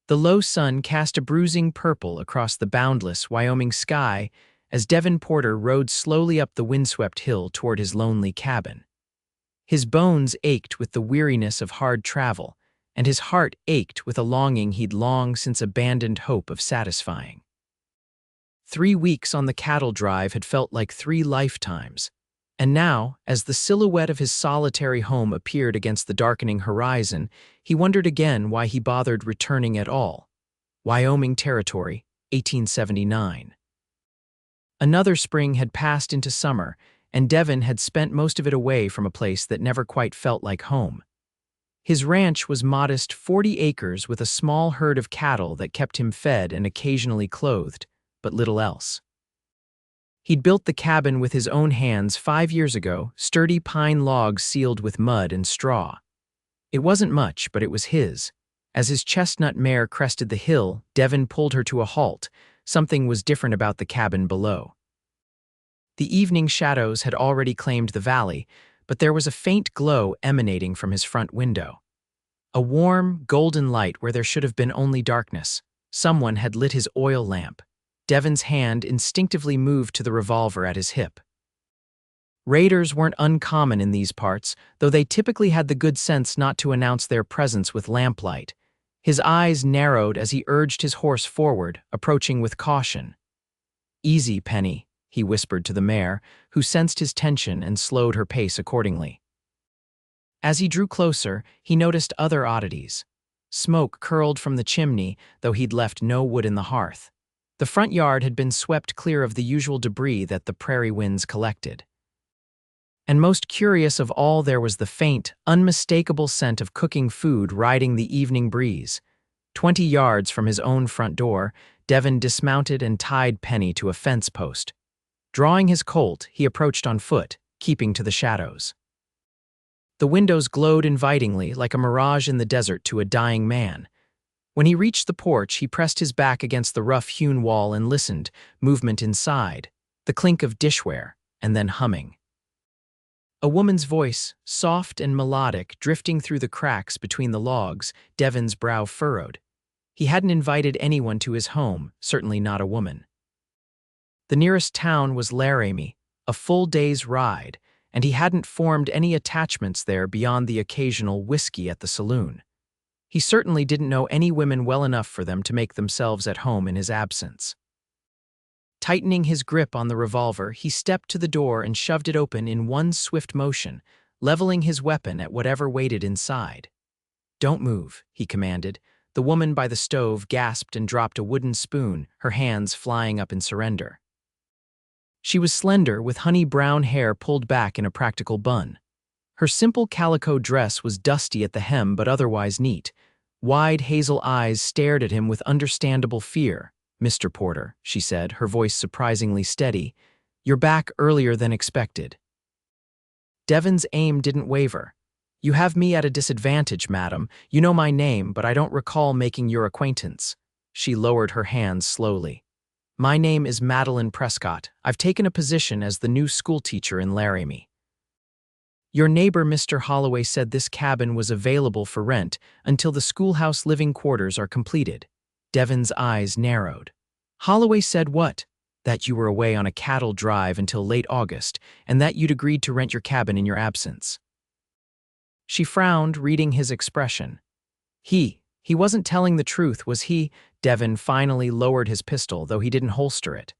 The low sun cast a bruising purple across the boundless Wyoming sky as Devin Porter rode slowly up the windswept hill toward his lonely cabin. His bones ached with the weariness of hard travel, and his heart ached with a longing he'd long since abandoned hope of satisfying. 3 weeks on the cattle drive had felt like 3 lifetimes, and now, as the silhouette of his solitary home appeared against the darkening horizon, he wondered again why he bothered returning at all. Wyoming Territory, 1879. Another spring had passed into summer, and Devin had spent most of it away from a place that never quite felt like home. His ranch was modest 40 acres with a small herd of cattle that kept him fed and occasionally clothed, but little else. He'd built the cabin with his own hands 5 years ago, sturdy pine logs sealed with mud and straw. It wasn't much, but it was his. As his chestnut mare crested the hill, Devin pulled her to a halt. Something was different about the cabin below. The evening shadows had already claimed the valley, but there was a faint glow emanating from his front window. A warm, golden light where there should have been only darkness. Someone had lit his oil lamp. Devin's hand instinctively moved to the revolver at his hip. Raiders weren't uncommon in these parts, though they typically had the good sense not to announce their presence with lamplight. His eyes narrowed as he urged his horse forward, approaching with caution. "Easy, Penny," he whispered to the mare, who sensed his tension and slowed her pace accordingly. As he drew closer, he noticed other oddities. Smoke curled from the chimney, though he'd left no wood in the hearth. The front yard had been swept clear of the usual debris that the prairie winds collected. And most curious of all, there was the faint, unmistakable scent of cooking food riding the evening breeze. 20 yards from his own front door, Devin dismounted and tied Penny to a fence post. Drawing his colt, he approached on foot, keeping to the shadows. The windows glowed invitingly, like a mirage in the desert to a dying man. When he reached the porch, he pressed his back against the rough-hewn wall and listened, movement inside, the clink of dishware, and then humming. A woman's voice, soft and melodic, drifting through the cracks between the logs. Devin's brow furrowed. He hadn't invited anyone to his home, certainly not a woman. The nearest town was Laramie, a full day's ride, and he hadn't formed any attachments there beyond the occasional whiskey at the saloon. He certainly didn't know any women well enough for them to make themselves at home in his absence. Tightening his grip on the revolver, he stepped to the door and shoved it open in one swift motion, leveling his weapon at whatever waited inside. "Don't move," he commanded. The woman by the stove gasped and dropped a wooden spoon, her hands flying up in surrender. She was slender, with honey-brown hair pulled back in a practical bun. Her simple calico dress was dusty at the hem but otherwise neat. Wide hazel eyes stared at him with understandable fear. "Mr. Porter," she said, her voice surprisingly steady, "you're back earlier than expected." Devin's aim didn't waver. "You have me at a disadvantage, madam. You know my name, but I don't recall making your acquaintance." She lowered her hands slowly. "My name is Madeline Prescott. I've taken a position as the new schoolteacher in Laramie. Your neighbor, Mr. Holloway, said this cabin was available for rent until the schoolhouse living quarters are completed." Devin's eyes narrowed. "Holloway said what?" "That you were away on a cattle drive until late August, and that you'd agreed to rent your cabin in your absence." She frowned, reading his expression. He wasn't telling the truth, was he? Devin finally lowered his pistol, though he didn't holster it.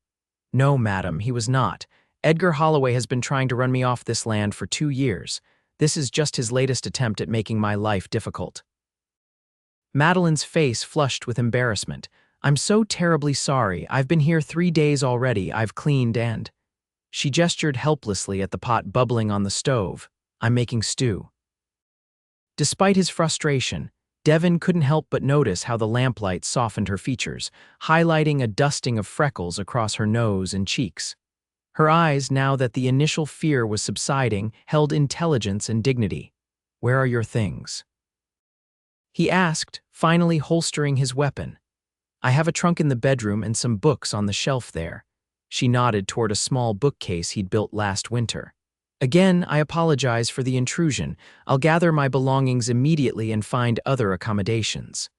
"No, madam, he was not. Edgar Holloway has been trying to run me off this land for 2 years. This is just his latest attempt at making my life difficult." Madeline's face flushed with embarrassment. "I'm so terribly sorry. I've been here 3 days already. I've cleaned and—" She gestured helplessly at the pot bubbling on the stove. "I'm making stew." Despite his frustration, Devin couldn't help but notice how the lamplight softened her features, highlighting a dusting of freckles across her nose and cheeks. Her eyes, now that the initial fear was subsiding, held intelligence and dignity. "Where are your things?" he asked, finally holstering his weapon. "I have a trunk in the bedroom and some books on the shelf there." She nodded toward a small bookcase he'd built last winter. "Again, I apologize for the intrusion. I'll gather my belongings immediately and find other accommodations."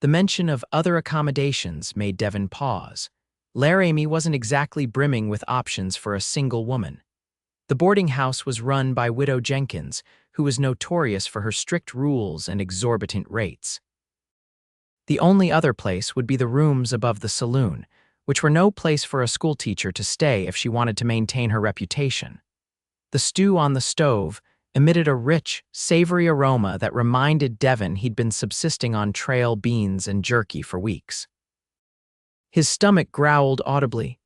The mention of other accommodations made Devin pause. Laramie wasn't exactly brimming with options for a single woman. The boarding house was run by Widow Jenkins, who was notorious for her strict rules and exorbitant rates. The only other place would be the rooms above the saloon, which were no place for a schoolteacher to stay if she wanted to maintain her reputation. The stew on the stove emitted a rich, savory aroma that reminded Devin he'd been subsisting on trail beans and jerky for weeks. His stomach growled audibly.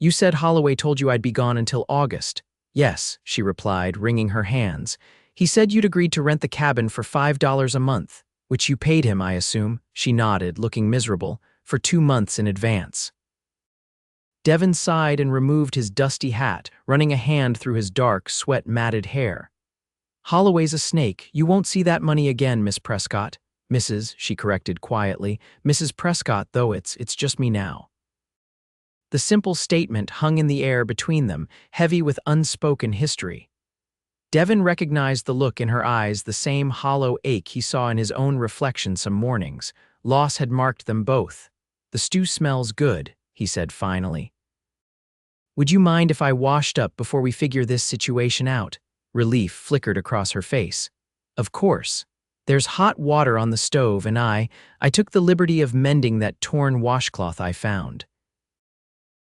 "You said Holloway told you I'd be gone until August." "Yes," she replied, wringing her hands. "He said you'd agreed to rent the cabin for $5 a month, which you paid him, I assume." She nodded, looking miserable, "for 2 months in advance." Devin sighed and removed his dusty hat, running a hand through his dark, sweat-matted hair. "Holloway's a snake. You won't see that money again, Miss Prescott." "Mrs.," she corrected quietly. "Mrs. Prescott, though it's just me now." The simple statement hung in the air between them, heavy with unspoken history. Devin recognized the look in her eyes, the same hollow ache he saw in his own reflection some mornings. Loss had marked them both. "The stew smells good," he said finally. "Would you mind if I washed up before we figure this situation out?" Relief flickered across her face. "Of course. There's hot water on the stove, and I took the liberty of mending that torn washcloth I found."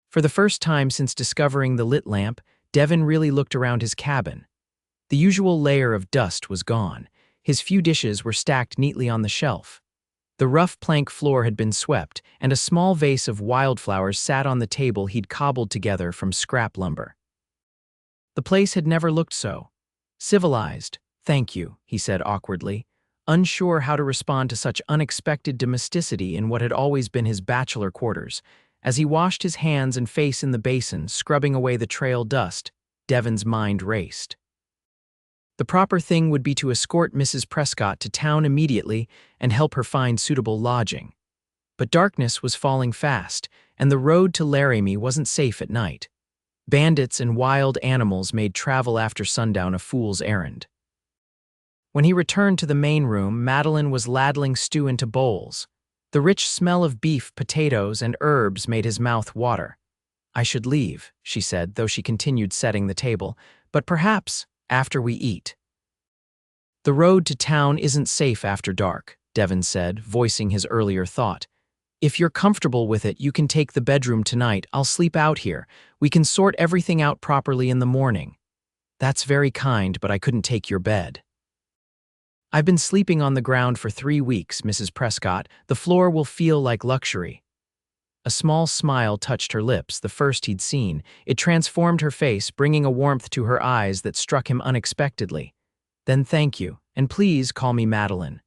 For the first time since discovering the lit lamp, Devin really looked around his cabin. The usual layer of dust was gone. His few dishes were stacked neatly on the shelf. The rough plank floor had been swept, and a small vase of wildflowers sat on the table he'd cobbled together from scrap lumber. The place had never looked so civilized. "Thank you," he said awkwardly, unsure how to respond to such unexpected domesticity in what had always been his bachelor quarters. As he washed his hands and face in the basin, scrubbing away the trail dust, Devin's mind raced. The proper thing would be to escort Mrs. Prescott to town immediately and help her find suitable lodging. But darkness was falling fast, and the road to Laramie wasn't safe at night. Bandits and wild animals made travel after sundown a fool's errand. When he returned to the main room, Madeline was ladling stew into bowls. The rich smell of beef, potatoes, and herbs made his mouth water. "I should leave," she said, though she continued setting the table, "but perhaps after we eat." "The road to town isn't safe after dark," Devin said, voicing his earlier thought. "If you're comfortable with it, you can take the bedroom tonight. I'll sleep out here. We can sort everything out properly in the morning." "That's very kind, but I couldn't take your bed." "I've been sleeping on the ground for 3 weeks, Mrs. Prescott. The floor will feel like luxury." A small smile touched her lips, the first he'd seen. It transformed her face, bringing a warmth to her eyes that struck him unexpectedly. "Then thank you, and please call me Madeline."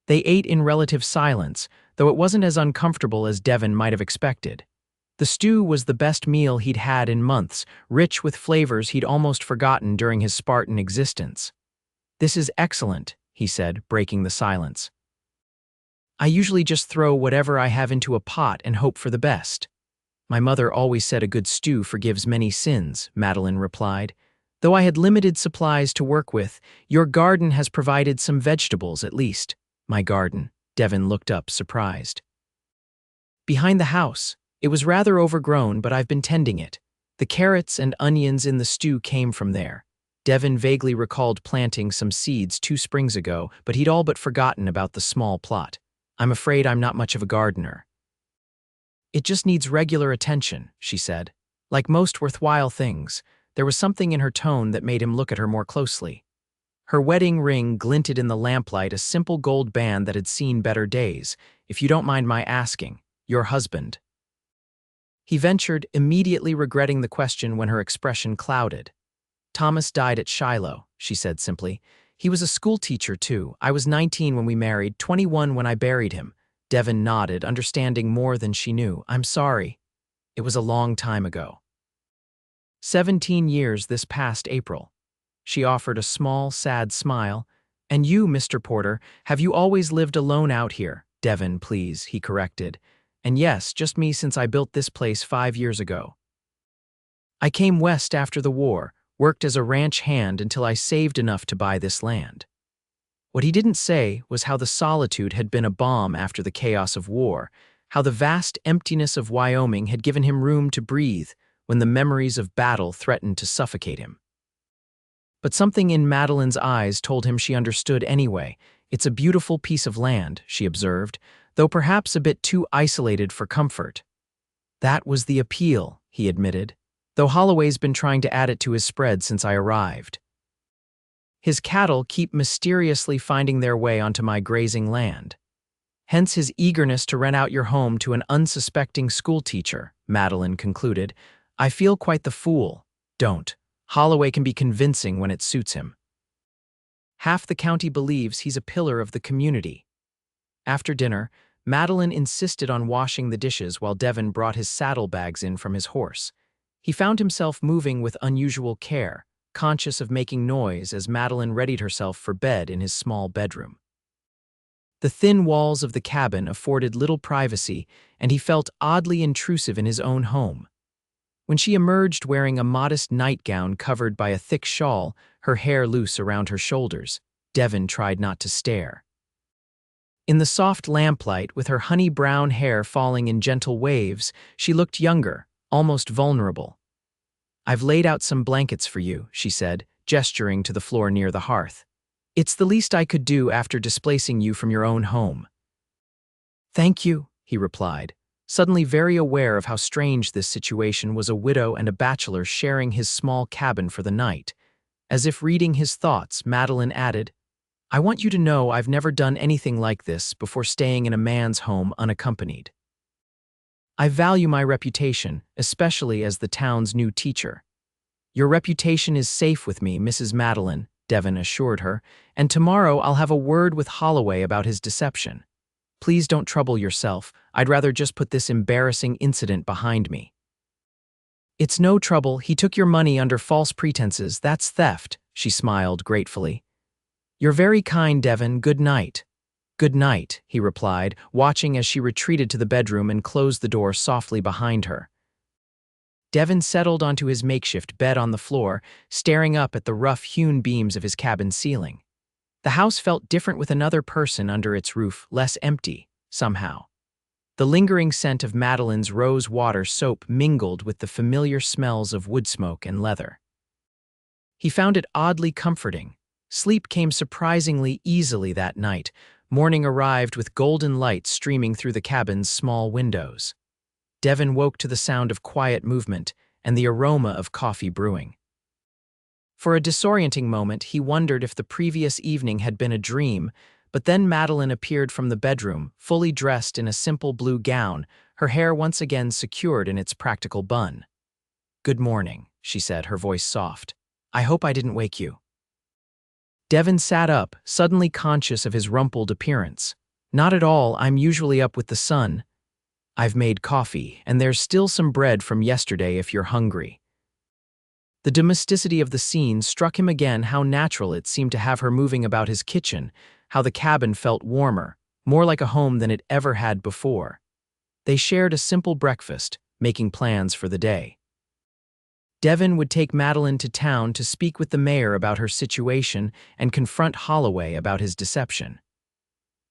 They ate in relative silence, though it wasn't as uncomfortable as Devin might have expected. The stew was the best meal he'd had in months, rich with flavors he'd almost forgotten during his Spartan existence. "This is excellent," he said, breaking the silence. "I usually just throw whatever I have into a pot and hope for the best." "My mother always said a good stew forgives many sins," Madeline replied. "Though I had limited supplies to work with, your garden has provided some vegetables at least." "My garden?" Devin looked up, surprised. "Behind the house. It was rather overgrown, but I've been tending it. The carrots and onions in the stew came from there." Devin vaguely recalled planting some seeds 2 springs ago, but he'd all but forgotten about the small plot. "I'm afraid I'm not much of a gardener." "It just needs regular attention," she said. Like most worthwhile things, there was something in her tone that made him look at her more closely. Her wedding ring glinted in the lamplight, a simple gold band that had seen better days. "If you don't mind my asking, your husband?" He ventured, immediately regretting the question when her expression clouded. "Thomas died at Shiloh," she said simply. "He was a schoolteacher, too. I was 19 when we married, 21 when I buried him." Devin nodded, understanding more than she knew. "I'm sorry. It was a long time ago." 17 years this past April. She offered a small, sad smile. "And you, Mr. Porter, have you always lived alone out here?" "Devin, please," he corrected. "And yes, just me since I built this place 5 years ago. I came west after the war, worked as a ranch hand until I saved enough to buy this land." What he didn't say was how the solitude had been a balm after the chaos of war, how the vast emptiness of Wyoming had given him room to breathe when the memories of battle threatened to suffocate him. But something in Madeline's eyes told him she understood anyway. It's a beautiful piece of land, she observed, though perhaps a bit too isolated for comfort. That was the appeal, he admitted, though Holloway's been trying to add it to his spread since I arrived. His cattle keep mysteriously finding their way onto my grazing land. Hence his eagerness to rent out your home to an unsuspecting schoolteacher, Madeline concluded. I feel quite the fool. Don't. Holloway can be convincing when it suits him. Half the county believes he's a pillar of the community. After dinner, Madeline insisted on washing the dishes while Devin brought his saddlebags in from his horse. He found himself moving with unusual care, conscious of making noise as Madeline readied herself for bed in his small bedroom. The thin walls of the cabin afforded little privacy, and he felt oddly intrusive in his own home. When she emerged wearing a modest nightgown covered by a thick shawl, her hair loose around her shoulders, Devin tried not to stare. In the soft lamplight, with her honey-brown hair falling in gentle waves, she looked younger, almost vulnerable. I've laid out some blankets for you, she said, gesturing to the floor near the hearth. It's the least I could do after displacing you from your own home. Thank you, he replied, suddenly very aware of how strange this situation was, a widow and a bachelor sharing his small cabin for the night. As if reading his thoughts, Madeline added, I want you to know I've never done anything like this before staying in a man's home unaccompanied. I value my reputation, especially as the town's new teacher. Your reputation is safe with me, Mrs. Madeline, Devin assured her, and tomorrow I'll have a word with Holloway about his deception. Please don't trouble yourself. I'd rather just put this embarrassing incident behind me. It's no trouble. He took your money under false pretenses. That's theft, she smiled gratefully. You're very kind, Devin. Good night. Good night, he replied, watching as she retreated to the bedroom and closed the door softly behind her. Devin settled onto his makeshift bed on the floor, staring up at the rough-hewn beams of his cabin ceiling. The house felt different with another person under its roof, less empty, somehow. The lingering scent of Madeline's rose water soap mingled with the familiar smells of wood smoke and leather. He found it oddly comforting. Sleep came surprisingly easily that night. Morning arrived with golden light streaming through the cabin's small windows. Devin woke to the sound of quiet movement and the aroma of coffee brewing. For a disorienting moment, he wondered if the previous evening had been a dream, but then Madeline appeared from the bedroom, fully dressed in a simple blue gown, her hair once again secured in its practical bun. Good morning, she said, her voice soft. I hope I didn't wake you. Devin sat up, suddenly conscious of his rumpled appearance. Not at all, I'm usually up with the sun. I've made coffee, and there's still some bread from yesterday if you're hungry. The domesticity of the scene struck him again, how natural it seemed to have her moving about his kitchen, how the cabin felt warmer, more like a home than it ever had before. They shared a simple breakfast, making plans for the day. Devin would take Madeline to town to speak with the mayor about her situation and confront Holloway about his deception.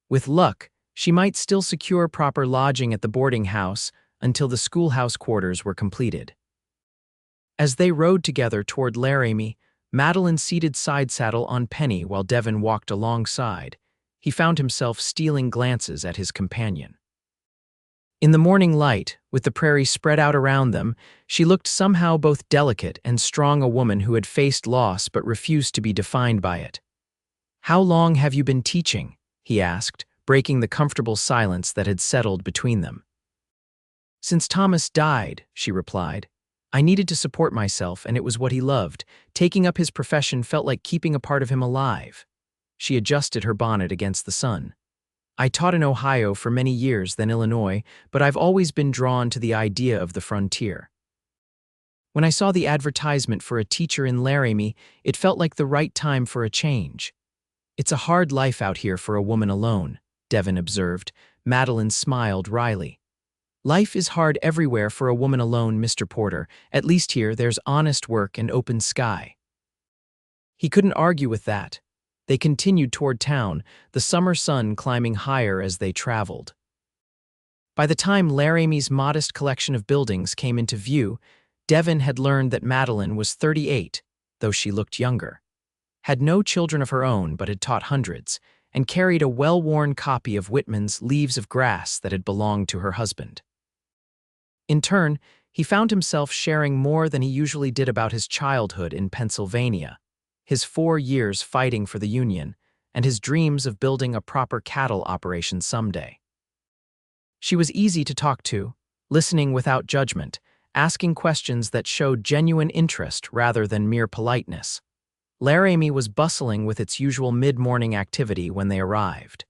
With luck, she might still secure proper lodging at the boarding house until the schoolhouse quarters were completed. As they rode together toward Laramie, Madeline seated side saddle on Penny while Devin walked alongside. He found himself stealing glances at his companion. In the morning light, with the prairie spread out around them, she looked somehow both delicate and strong, a woman who had faced loss but refused to be defined by it. How long have you been teaching? He asked, breaking the comfortable silence that had settled between them. Since Thomas died, she replied. I needed to support myself, and it was what he loved. Taking up his profession felt like keeping a part of him alive. She adjusted her bonnet against the sun. I taught in Ohio for many years, then Illinois, but I've always been drawn to the idea of the frontier. When I saw the advertisement for a teacher in Laramie, it felt like the right time for a change. It's a hard life out here for a woman alone, Devin observed. Madeline smiled wryly. Life is hard everywhere for a woman alone, Mr. Porter. At least here there's honest work and open sky. He couldn't argue with that. They continued toward town, the summer sun climbing higher as they traveled. By the time Laramie's modest collection of buildings came into view, Devin had learned that Madeline was 38, though she looked younger, had no children of her own but had taught hundreds, and carried a well-worn copy of Whitman's Leaves of Grass that had belonged to her husband. In turn, he found himself sharing more than he usually did about his childhood in Pennsylvania, his 4 years fighting for the Union, and his dreams of building a proper cattle operation someday. She was easy to talk to, listening without judgment, asking questions that showed genuine interest rather than mere politeness. Laramie was bustling with its usual mid-morning activity when they arrived.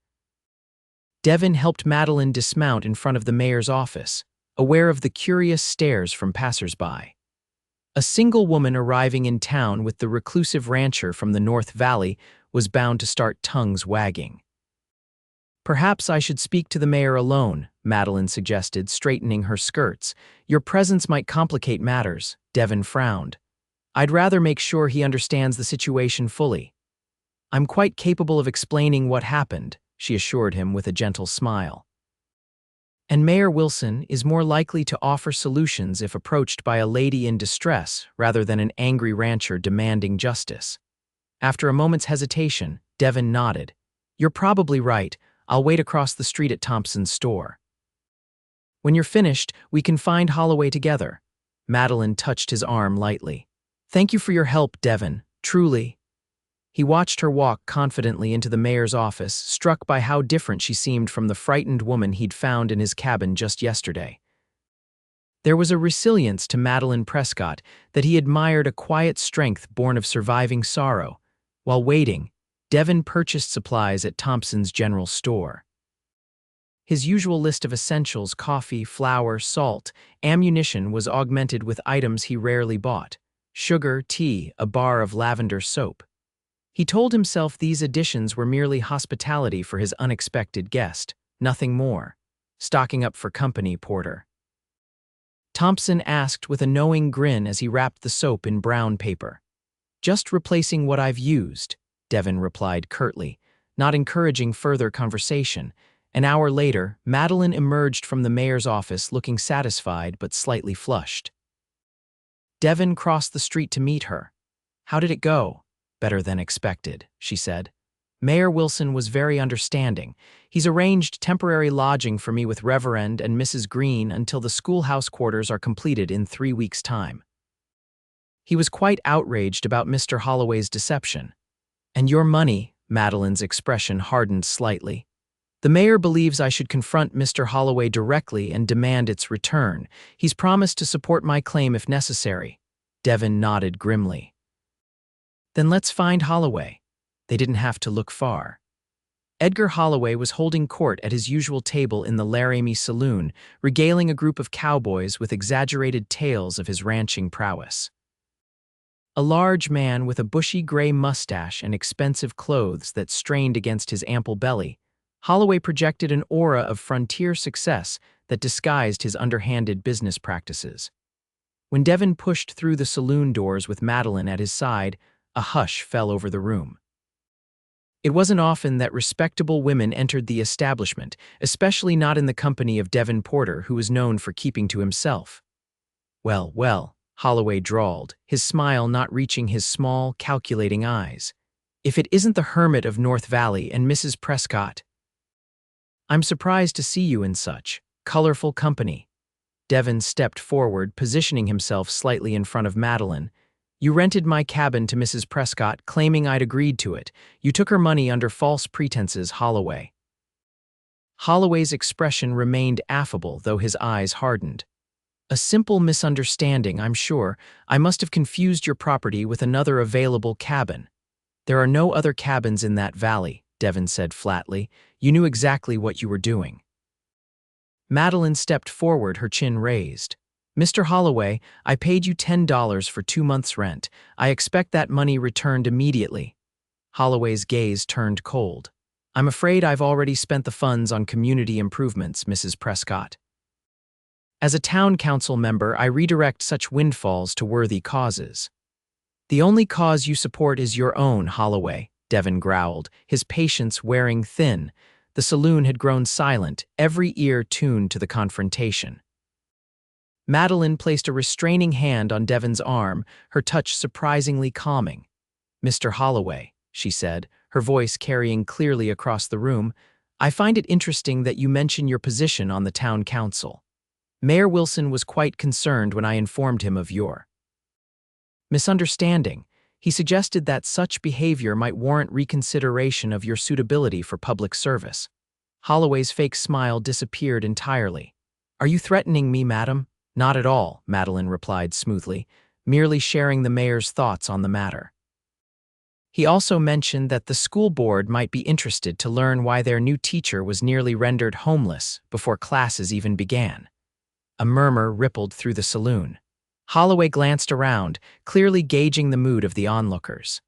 Devin helped Madeline dismount in front of the mayor's office, aware of the curious stares from passers-by. A single woman arriving in town with the reclusive rancher from the North Valley was bound to start tongues wagging. "Perhaps I should speak to the mayor alone," Madeline suggested, straightening her skirts. "Your presence might complicate matters," Devin frowned. "I'd rather make sure he understands the situation fully." "I'm quite capable of explaining what happened," she assured him with a gentle smile. "And Mayor Wilson is more likely to offer solutions if approached by a lady in distress rather than an angry rancher demanding justice." After a moment's hesitation, Devin nodded. "You're probably right. I'll wait across the street at Thompson's store." "When you're finished, we can find Holloway together." Madeline touched his arm lightly. "Thank you for your help, Devin, truly." He watched her walk confidently into the mayor's office, struck by how different she seemed from the frightened woman he'd found in his cabin just yesterday. There was a resilience to Madeline Prescott that he admired, a quiet strength born of surviving sorrow. While waiting, Devin purchased supplies at Thompson's general store. His usual list of essentials, coffee, flour, salt, ammunition, was augmented with items he rarely bought: sugar, tea, a bar of lavender soap. He told himself these additions were merely hospitality for his unexpected guest, nothing more. "Stocking up for company, Porter?" Thompson asked with a knowing grin as he wrapped the soap in brown paper. "Just replacing what I've used," Devin replied curtly, not encouraging further conversation. An hour later, Madeline emerged from the mayor's office looking satisfied but slightly flushed. Devin crossed the street to meet her. "How did it go?" "Better than expected," she said. "Mayor Wilson was very understanding. He's arranged temporary lodging for me with Reverend and Mrs. Green until the schoolhouse quarters are completed in 3 weeks' time." He was quite outraged about Mr. Holloway's deception. "And your money?" Madeline's expression hardened slightly. "The mayor believes I should confront Mr. Holloway directly and demand its return. He's promised to support my claim if necessary." Devin nodded grimly. "Then let's find Holloway." They didn't have to look far. Edgar Holloway was holding court at his usual table in the Laramie saloon, regaling a group of cowboys with exaggerated tales of his ranching prowess. A large man with a bushy gray mustache and expensive clothes that strained against his ample belly, Holloway projected an aura of frontier success that disguised his underhanded business practices. When Devin pushed through the saloon doors with Madeline at his side, a hush fell over the room. It wasn't often that respectable women entered the establishment, especially not in the company of Devin Porter, who was known for keeping to himself. "Well, well," Holloway drawled, his smile not reaching his small, calculating eyes. "If it isn't the hermit of North Valley and Mrs. Prescott. I'm surprised to see you in such colorful company." Devin stepped forward, positioning himself slightly in front of Madeline. "You rented my cabin to Mrs. Prescott, claiming I'd agreed to it. You took her money under false pretenses, Holloway." Holloway's expression remained affable, though his eyes hardened. "A simple misunderstanding, I'm sure. I must have confused your property with another available cabin." "There are no other cabins in that valley," Devin said flatly. "You knew exactly what you were doing." Madeline stepped forward, her chin raised. "Mr. Holloway, I paid you $10 for 2 months' rent. I expect that money returned immediately." Holloway's gaze turned cold. "I'm afraid I've already spent the funds on community improvements, Mrs. Prescott. As a town council member, I redirect such windfalls to worthy causes." "The only cause you support is your own, Holloway," Devin growled, his patience wearing thin. The saloon had grown silent, every ear tuned to the confrontation. Madeline placed a restraining hand on Devin's arm, her touch surprisingly calming. "Mr. Holloway," she said, her voice carrying clearly across the room, "I find it interesting that you mention your position on the town council. Mayor Wilson was quite concerned when I informed him of your misunderstanding. He suggested that such behavior might warrant reconsideration of your suitability for public service." Holloway's fake smile disappeared entirely. "Are you threatening me, madam?" "Not at all," Madeline replied smoothly, merely sharing the mayor's thoughts on the matter. He also mentioned that the school board might be interested to learn why their new teacher was nearly rendered homeless before classes even began. A murmur rippled through the saloon. Holloway glanced around, clearly gauging the mood of the onlookers.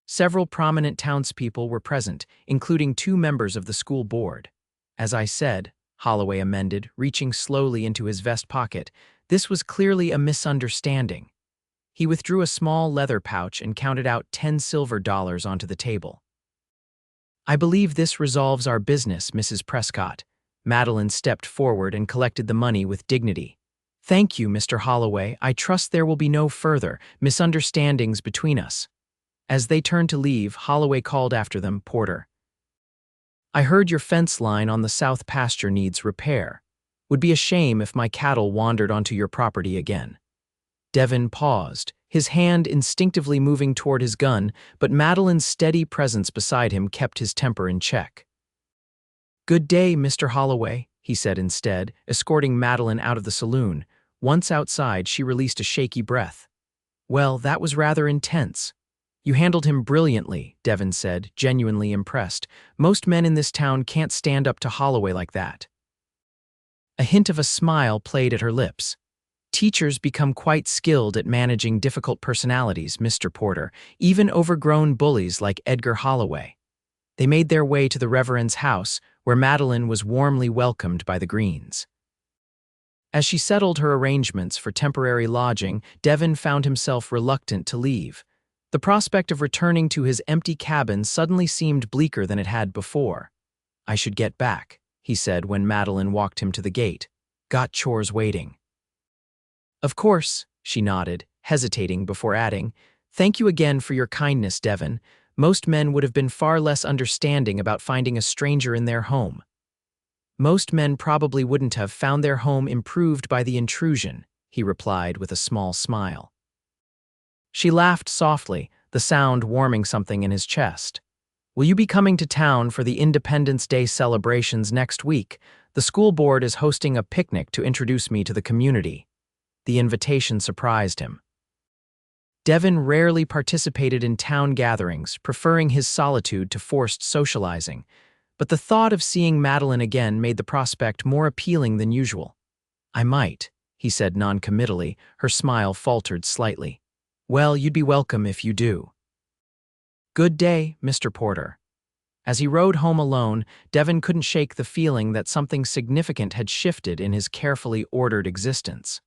Several prominent townspeople were present, including 2 members of the school board. "As I said," Holloway amended, reaching slowly into his vest pocket, "this was clearly a misunderstanding." He withdrew a small leather pouch and counted out 10 silver dollars onto the table. "I believe this resolves our business, Mrs. Prescott." Madeline stepped forward and collected the money with dignity. "Thank you, Mr. Holloway. I trust there will be no further misunderstandings between us." As they turned to leave, Holloway called after them, "Porter, I heard your fence line on the south pasture needs repair. Would be a shame if my cattle wandered onto your property again." Devin paused, his hand instinctively moving toward his gun, but Madeline's steady presence beside him kept his temper in check. "Good day, Mr. Holloway," he said instead, escorting Madeline out of the saloon. Once outside, she released a shaky breath. "Well, that was rather intense." "You handled him brilliantly," Devin said, genuinely impressed. "Most men in this town can't stand up to Holloway like that." A hint of a smile played at her lips. "Teachers become quite skilled at managing difficult personalities, Mr. Porter, even overgrown bullies like Edgar Holloway." They made their way to the Reverend's house, where Madeline was warmly welcomed by the Greens. As she settled her arrangements for temporary lodging, Devin found himself reluctant to leave. The prospect of returning to his empty cabin suddenly seemed bleaker than it had before. "I should get back," he said when Madeline walked him to the gate. "Got chores waiting." "Of course," she nodded, hesitating before adding, "Thank you again for your kindness, Devin. Most men would have been far less understanding about finding a stranger in their home." "Most men probably wouldn't have found their home improved by the intrusion," he replied with a small smile. She laughed softly, the sound warming something in his chest. "Will you be coming to town for the Independence Day celebrations next week? The school board is hosting a picnic to introduce me to the community." The invitation surprised him. Devin rarely participated in town gatherings, preferring his solitude to forced socializing, but the thought of seeing Madeline again made the prospect more appealing than usual. "I might," he said noncommittally, her smile faltered slightly. "Well, you'd be welcome if you do." "Good day, Mr. Porter." As he rode home alone, Devin couldn't shake the feeling that something significant had shifted in his carefully ordered existence.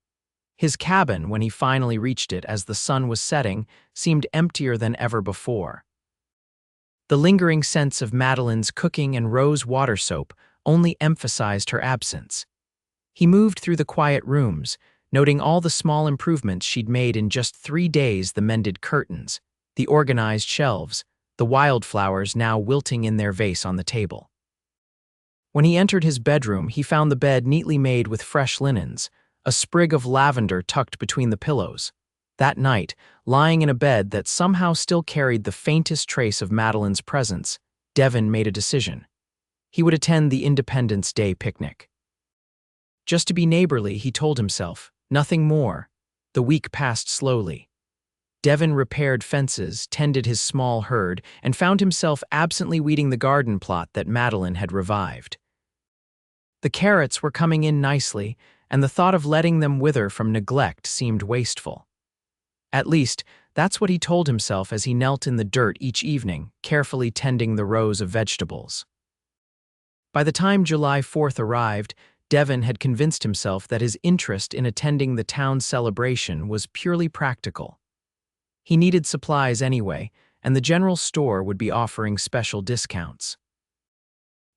His cabin, when he finally reached it as the sun was setting, seemed emptier than ever before. The lingering scents of Madeline's cooking and rose water soap only emphasized her absence. He moved through the quiet rooms, noting all the small improvements she'd made in just 3 days: the mended curtains, the organized shelves, the wildflowers now wilting in their vase on the table. When he entered his bedroom, he found the bed neatly made with fresh linens, a sprig of lavender tucked between the pillows. That night, lying in a bed that somehow still carried the faintest trace of Madeline's presence, Devin made a decision. He would attend the Independence Day picnic. Just to be neighborly, he told himself, nothing more. The week passed slowly. Devin repaired fences, tended his small herd, and found himself absently weeding the garden plot that Madeline had revived. The carrots were coming in nicely, and the thought of letting them wither from neglect seemed wasteful. At least, that's what he told himself as he knelt in the dirt each evening, carefully tending the rows of vegetables. By the time July 4th arrived, Devin had convinced himself that his interest in attending the town celebration was purely practical. He needed supplies anyway, and the general store would be offering special discounts.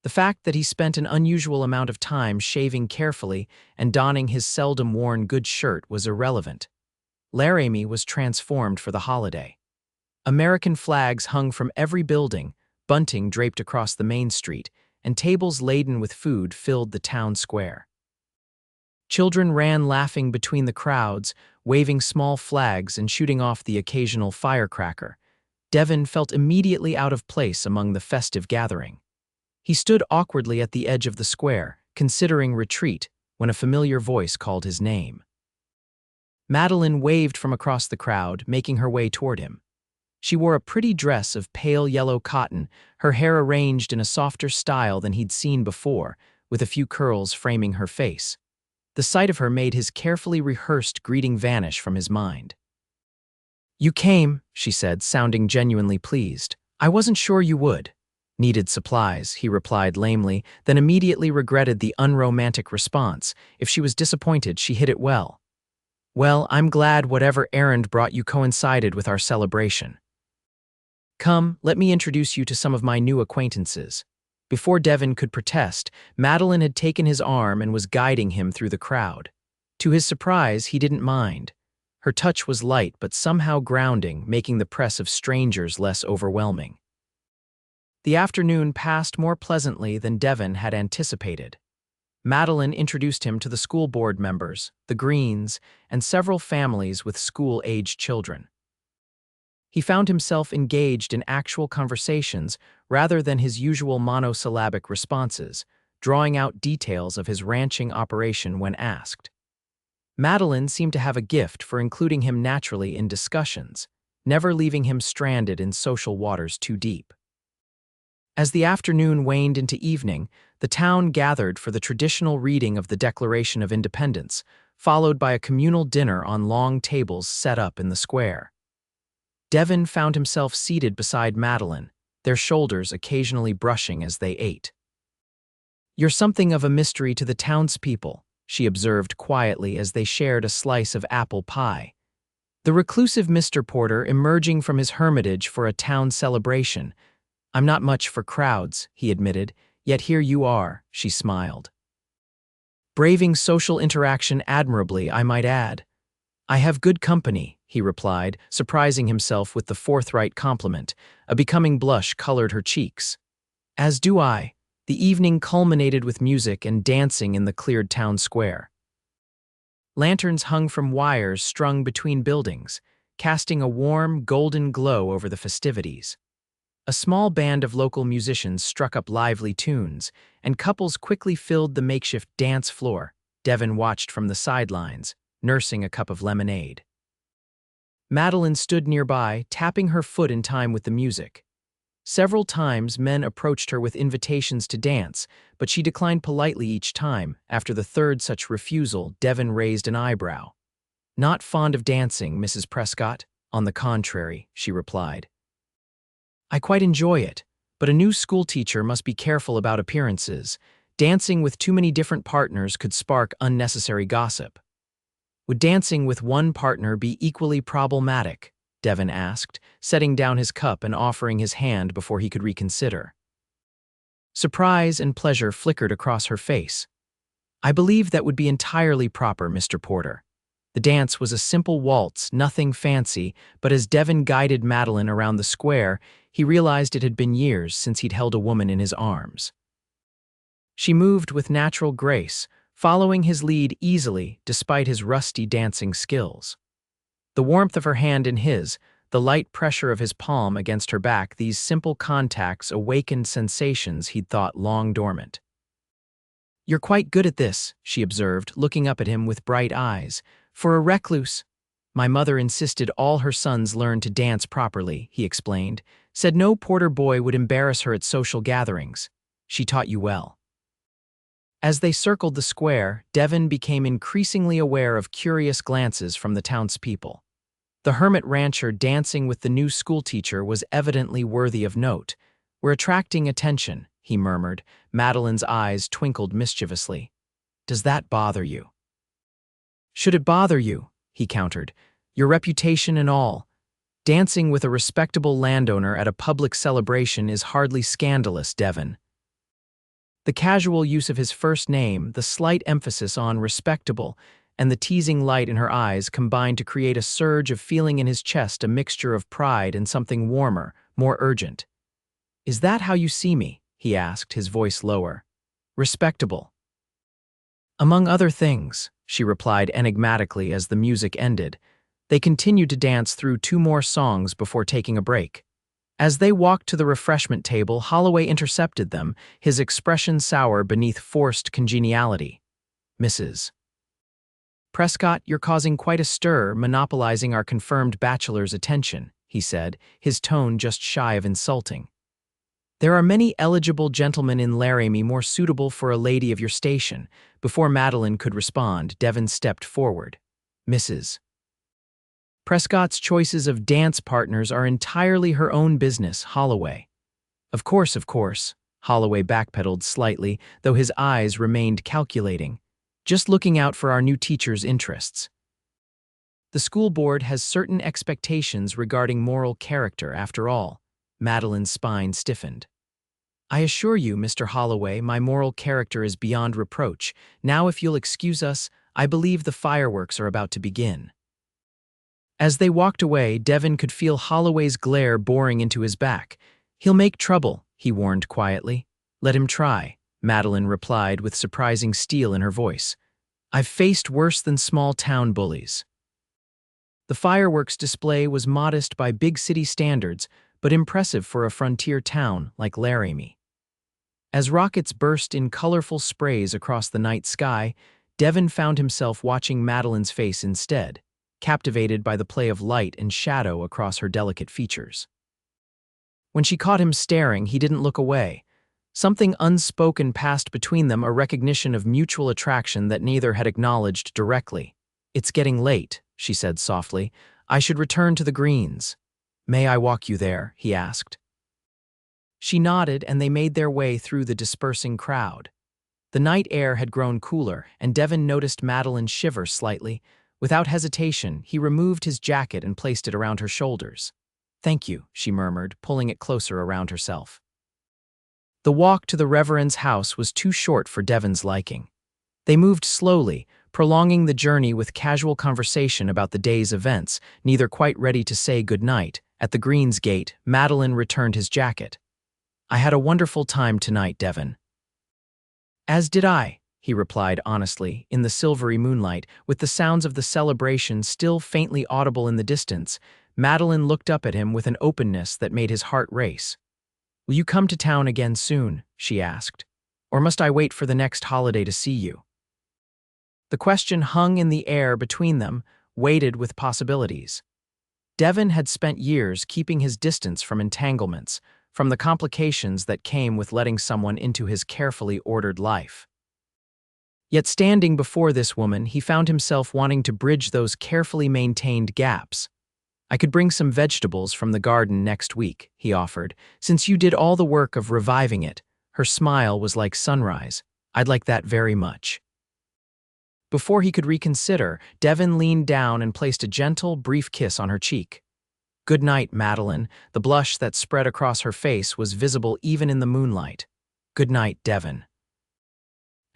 The fact that he spent an unusual amount of time shaving carefully and donning his seldom-worn good shirt was irrelevant. Laramie was transformed for the holiday. American flags hung from every building, bunting draped across the main street, and tables laden with food filled the town square. Children ran laughing between the crowds, waving small flags and shooting off the occasional firecracker. Devin felt immediately out of place among the festive gathering. He stood awkwardly at the edge of the square, considering retreat, when a familiar voice called his name. Madeline waved from across the crowd, making her way toward him. She wore a pretty dress of pale yellow cotton, her hair arranged in a softer style than he'd seen before, with a few curls framing her face. The sight of her made his carefully rehearsed greeting vanish from his mind. "You came," she said, sounding genuinely pleased. "I wasn't sure you would." "Needed supplies," he replied lamely, then immediately regretted the unromantic response. If she was disappointed, she hid it well. "Well, I'm glad whatever errand brought you coincided with our celebration. Come, let me introduce you to some of my new acquaintances." Before Devin could protest, Madeline had taken his arm and was guiding him through the crowd. To his surprise, he didn't mind. Her touch was light but somehow grounding, making the press of strangers less overwhelming. The afternoon passed more pleasantly than Devin had anticipated. Madeline introduced him to the school board members, the Greens, and several families with school-aged children. He found himself engaged in actual conversations rather than his usual monosyllabic responses, drawing out details of his ranching operation when asked. Madeline seemed to have a gift for including him naturally in discussions, never leaving him stranded in social waters too deep. As the afternoon waned into evening, the town gathered for the traditional reading of the Declaration of Independence, followed by a communal dinner on long tables set up in the square. Devin found himself seated beside Madeline, their shoulders occasionally brushing as they ate. "You're something of a mystery to the townspeople," she observed quietly as they shared a slice of apple pie. The reclusive Mr. Porter emerging from his hermitage for a town celebration. "I'm not much for crowds," he admitted, "yet here you are," she smiled. "Braving social interaction admirably, I might add." "I have good company," he replied, surprising himself with the forthright compliment. A becoming blush colored her cheeks. "As do I." The evening culminated with music and dancing in the cleared town square. Lanterns hung from wires strung between buildings, casting a warm, golden glow over the festivities. A small band of local musicians struck up lively tunes, and couples quickly filled the makeshift dance floor. Devin watched from the sidelines, nursing a cup of lemonade. Madeline stood nearby, tapping her foot in time with the music. Several times men approached her with invitations to dance, but she declined politely each time. After the third such refusal, Devin raised an eyebrow. "Not fond of dancing, Mrs. Prescott." "On the contrary," she replied. "I quite enjoy it, but a new schoolteacher must be careful about appearances. Dancing with too many different partners could spark unnecessary gossip." "Would dancing with one partner be equally problematic?" Devin asked, setting down his cup and offering his hand before he could reconsider. Surprise and pleasure flickered across her face. "I believe that would be entirely proper, Mr. Porter." The dance was a simple waltz, nothing fancy, but as Devin guided Madeline around the square, he realized it had been years since he'd held a woman in his arms. She moved with natural grace, following his lead easily despite his rusty dancing skills. The warmth of her hand in his, the light pressure of his palm against her back, these simple contacts awakened sensations he'd thought long dormant. "You're quite good at this," she observed, looking up at him with bright eyes. "For a recluse." "My mother insisted all her sons learn to dance properly," he explained. "Said no Porter boy would embarrass her at social gatherings. She taught you well." As they circled the square, Devin became increasingly aware of curious glances from the townspeople. The hermit rancher dancing with the new schoolteacher was evidently worthy of note. "We're attracting attention," he murmured. Madeline's eyes twinkled mischievously. "Does that bother you?" "Should it bother you?" he countered. "Your reputation and all." Dancing with a respectable landowner at a public celebration is hardly scandalous, Devin. The casual use of his first name, the slight emphasis on respectable, and the teasing light in her eyes combined to create a surge of feeling in his chest, a mixture of pride and something warmer, more urgent. "Is that how you see me?" he asked, his voice lower. "Respectable." "Among other things," she replied enigmatically as the music ended. They continued to dance through 2 more songs before taking a break. As they walked to the refreshment table, Holloway intercepted them, his expression sour beneath forced congeniality. "Mrs. Prescott, you're causing quite a stir, monopolizing our confirmed bachelor's attention," he said, his tone just shy of insulting. "There are many eligible gentlemen in Laramie more suitable for a lady of your station." Before Madeline could respond, Devin stepped forward. "Mrs. Prescott's choices of dance partners are entirely her own business, Holloway." Of course," Holloway backpedaled slightly, though his eyes remained calculating. "Just looking out for our new teacher's interests. The school board has certain expectations regarding moral character, after all." Madeline's spine stiffened. "I assure you, Mr. Holloway, my moral character is beyond reproach. Now, if you'll excuse us, I believe the fireworks are about to begin." As they walked away, Devin could feel Holloway's glare boring into his back. "He'll make trouble," he warned quietly. "Let him try," Madeline replied with surprising steel in her voice. "I've faced worse than small-town bullies." The fireworks display was modest by big city standards, but impressive for a frontier town like Laramie. As rockets burst in colorful sprays across the night sky, Devin found himself watching Madeline's face instead, captivated by the play of light and shadow across her delicate features. When she caught him staring, he didn't look away. Something unspoken passed between them, a recognition of mutual attraction that neither had acknowledged directly. "It's getting late," she said softly. "I should return to the greens." "May I walk you there?" he asked. She nodded, and they made their way through the dispersing crowd. The night air had grown cooler, and Devin noticed Madeline shiver slightly. Without hesitation, he removed his jacket and placed it around her shoulders. "Thank you," she murmured, pulling it closer around herself. The walk to the Reverend's house was too short for Devin's liking. They moved slowly, prolonging the journey with casual conversation about the day's events, neither quite ready to say goodnight. At the Greens gate, Madeline returned his jacket. "I had a wonderful time tonight, Devin." "As did I," he replied honestly, in the silvery moonlight, with the sounds of the celebration still faintly audible in the distance. Madeline looked up at him with an openness that made his heart race. "Will you come to town again soon?" she asked. "Or must I wait for the next holiday to see you?" The question hung in the air between them, weighted with possibilities. Devin had spent years keeping his distance from entanglements, from the complications that came with letting someone into his carefully ordered life. Yet standing before this woman, he found himself wanting to bridge those carefully maintained gaps. "I could bring some vegetables from the garden next week," he offered, "since you did all the work of reviving it." Her smile was like sunrise. "I'd like that very much." Before he could reconsider, Devin leaned down and placed a gentle, brief kiss on her cheek. "Good night, Madeline." The blush that spread across her face was visible even in the moonlight. "Good night, Devin."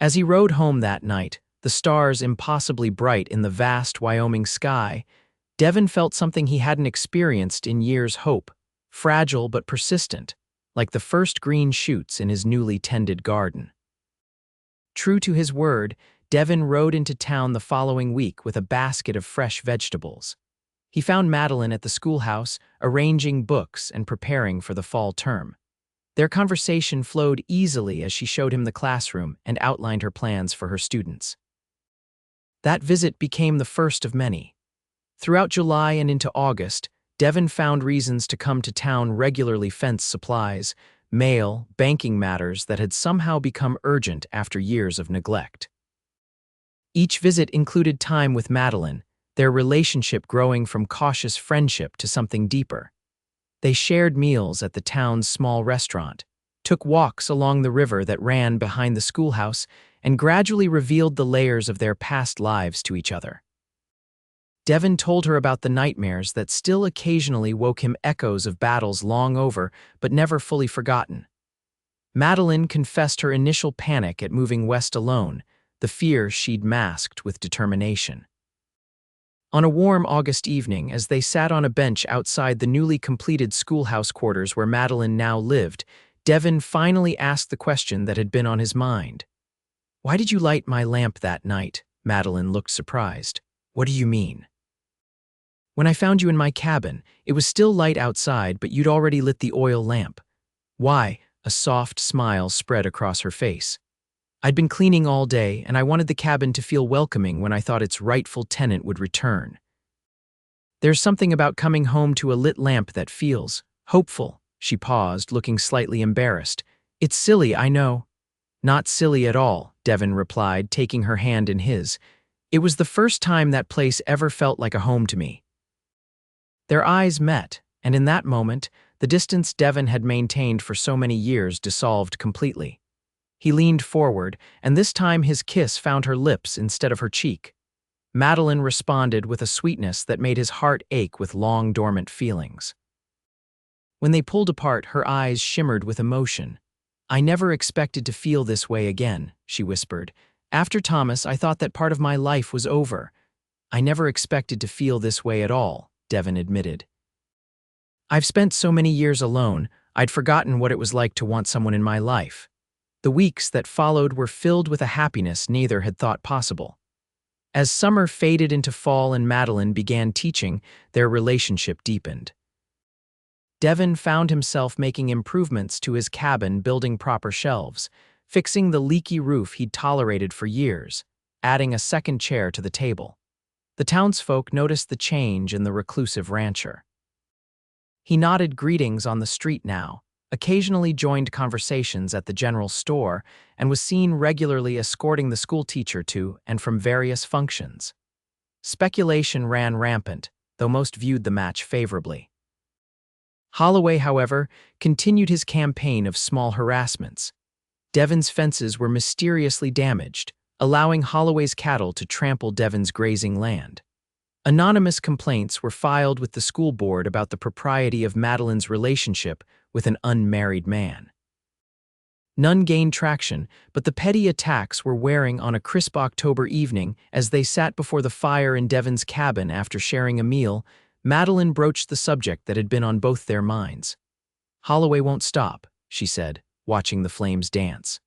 As he rode home that night, the stars impossibly bright in the vast Wyoming sky, Devin felt something he hadn't experienced in years: hope, fragile but persistent, like the first green shoots in his newly tended garden. True to his word, Devin rode into town the following week with a basket of fresh vegetables. He found Madeline at the schoolhouse, arranging books and preparing for the fall term. Their conversation flowed easily as she showed him the classroom and outlined her plans for her students. That visit became the first of many. Throughout July and into August, Devin found reasons to come to town regularly: fence supplies, mail, banking matters that had somehow become urgent after years of neglect. Each visit included time with Madeline, their relationship growing from cautious friendship to something deeper. They shared meals at the town's small restaurant, took walks along the river that ran behind the schoolhouse, and gradually revealed the layers of their past lives to each other. Devin told her about the nightmares that still occasionally woke him, echoes of battles long over but never fully forgotten. Madeline confessed her initial panic at moving west alone, the fear she'd masked with determination. On a warm August evening, as they sat on a bench outside the newly completed schoolhouse quarters where Madeline now lived, Devin finally asked the question that had been on his mind. "Why did you light my lamp that night?" Madeline looked surprised. "What do you mean?" "When I found you in my cabin, it was still light outside, but you'd already lit the oil lamp." "Why?" A soft smile spread across her face. "I'd been cleaning all day, and I wanted the cabin to feel welcoming when I thought its rightful tenant would return. There's something about coming home to a lit lamp that feels hopeful." She paused, looking slightly embarrassed. "It's silly, I know." "Not silly at all," Devin replied, taking her hand in his. "It was the first time that place ever felt like a home to me." Their eyes met, and in that moment, the distance Devin had maintained for so many years dissolved completely. He leaned forward, and this time his kiss found her lips instead of her cheek. Madeline responded with a sweetness that made his heart ache with long-dormant feelings. When they pulled apart, her eyes shimmered with emotion. "I never expected to feel this way again," she whispered. "After Thomas, I thought that part of my life was over." "I never expected to feel this way at all," Devin admitted. "I've spent so many years alone, I'd forgotten what it was like to want someone in my life." The weeks that followed were filled with a happiness neither had thought possible. As summer faded into fall and Madeline began teaching, their relationship deepened. Devin found himself making improvements to his cabin, building proper shelves, fixing the leaky roof he'd tolerated for years, adding a second chair to the table. The townsfolk noticed the change in the reclusive rancher. He nodded greetings on the street now, occasionally joined conversations at the general store, and was seen regularly escorting the schoolteacher to and from various functions. Speculation ran rampant, though most viewed the match favorably. Holloway, however, continued his campaign of small harassments. Devin's fences were mysteriously damaged, allowing Holloway's cattle to trample Devin's grazing land. Anonymous complaints were filed with the school board about the propriety of Madeline's relationship with an unmarried man. None gained traction, but the petty attacks were wearing on a crisp October evening as they sat before the fire in Devin's cabin after sharing a meal. Madeline broached the subject that had been on both their minds. "Holloway won't stop," she said, watching the flames dance.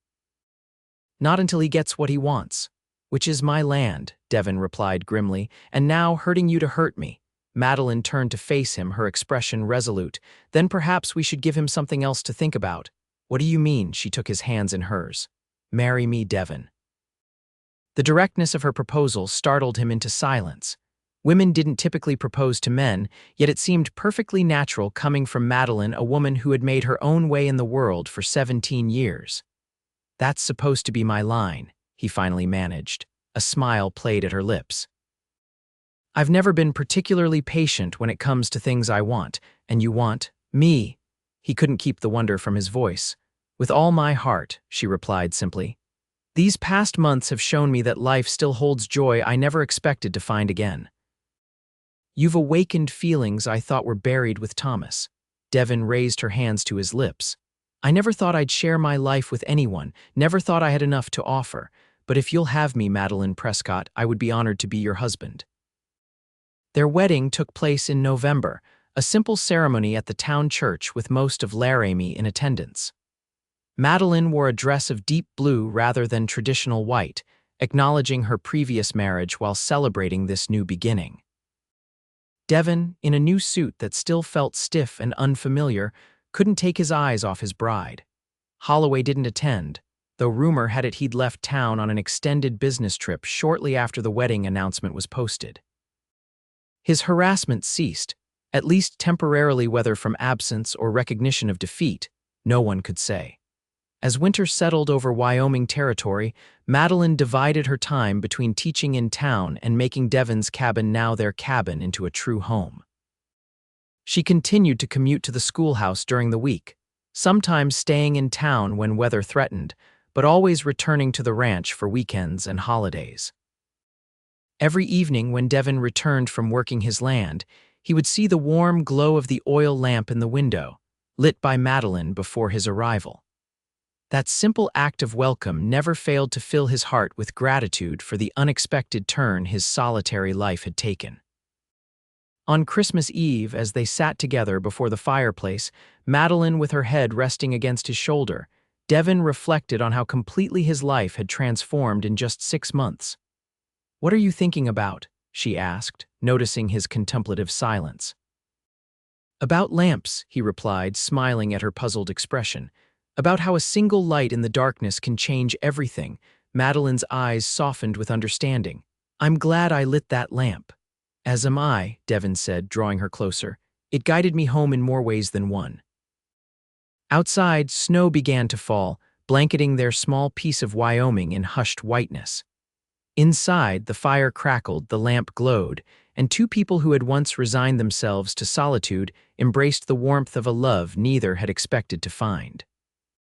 "Not until he gets what he wants." "Which is my land," Devin replied grimly, "and now hurting you to hurt me." Madeline turned to face him, her expression resolute. "Then perhaps we should give him something else to think about." "What do you mean?" She took his hands in hers. "Marry me, Devin." The directness of her proposal startled him into silence. Women didn't typically propose to men, yet it seemed perfectly natural coming from Madeline, a woman who had made her own way in the world for 17 years. "That's supposed to be my line," he finally managed. A smile played at her lips. "I've never been particularly patient when it comes to things I want, and you want me." He couldn't keep the wonder from his voice. "With all my heart," she replied simply. "These past months have shown me that life still holds joy I never expected to find again." "You've awakened feelings I thought were buried with Thomas." Devin raised her hands to his lips. "I never thought I'd share my life with anyone, never thought I had enough to offer. But if you'll have me, Madeline Prescott, I would be honored to be your husband." Their wedding took place in November, a simple ceremony at the town church with most of Laramie in attendance. Madeline wore a dress of deep blue rather than traditional white, acknowledging her previous marriage while celebrating this new beginning. Devin, in a new suit that still felt stiff and unfamiliar, couldn't take his eyes off his bride. Holloway didn't attend, though rumor had it he'd left town on an extended business trip shortly after the wedding announcement was posted. His harassment ceased, at least temporarily, whether from absence or recognition of defeat, no one could say. As winter settled over Wyoming Territory, Madeline divided her time between teaching in town and making Devin's cabin, now their cabin, into a true home. She continued to commute to the schoolhouse during the week, sometimes staying in town when weather threatened, but always returning to the ranch for weekends and holidays. Every evening when Devin returned from working his land, he would see the warm glow of the oil lamp in the window, lit by Madeline before his arrival. That simple act of welcome never failed to fill his heart with gratitude for the unexpected turn his solitary life had taken. On Christmas Eve, as they sat together before the fireplace, Madeline with her head resting against his shoulder, Devin reflected on how completely his life had transformed in just 6 months. "What are you thinking about?" she asked, noticing his contemplative silence. "About lamps," he replied, smiling at her puzzled expression. "About how a single light in the darkness can change everything." Madeline's eyes softened with understanding. "I'm glad I lit that lamp." "As am I," Devin said, drawing her closer. "It guided me home in more ways than one." Outside, snow began to fall, blanketing their small piece of Wyoming in hushed whiteness. Inside, the fire crackled, the lamp glowed, and two people who had once resigned themselves to solitude embraced the warmth of a love neither had expected to find.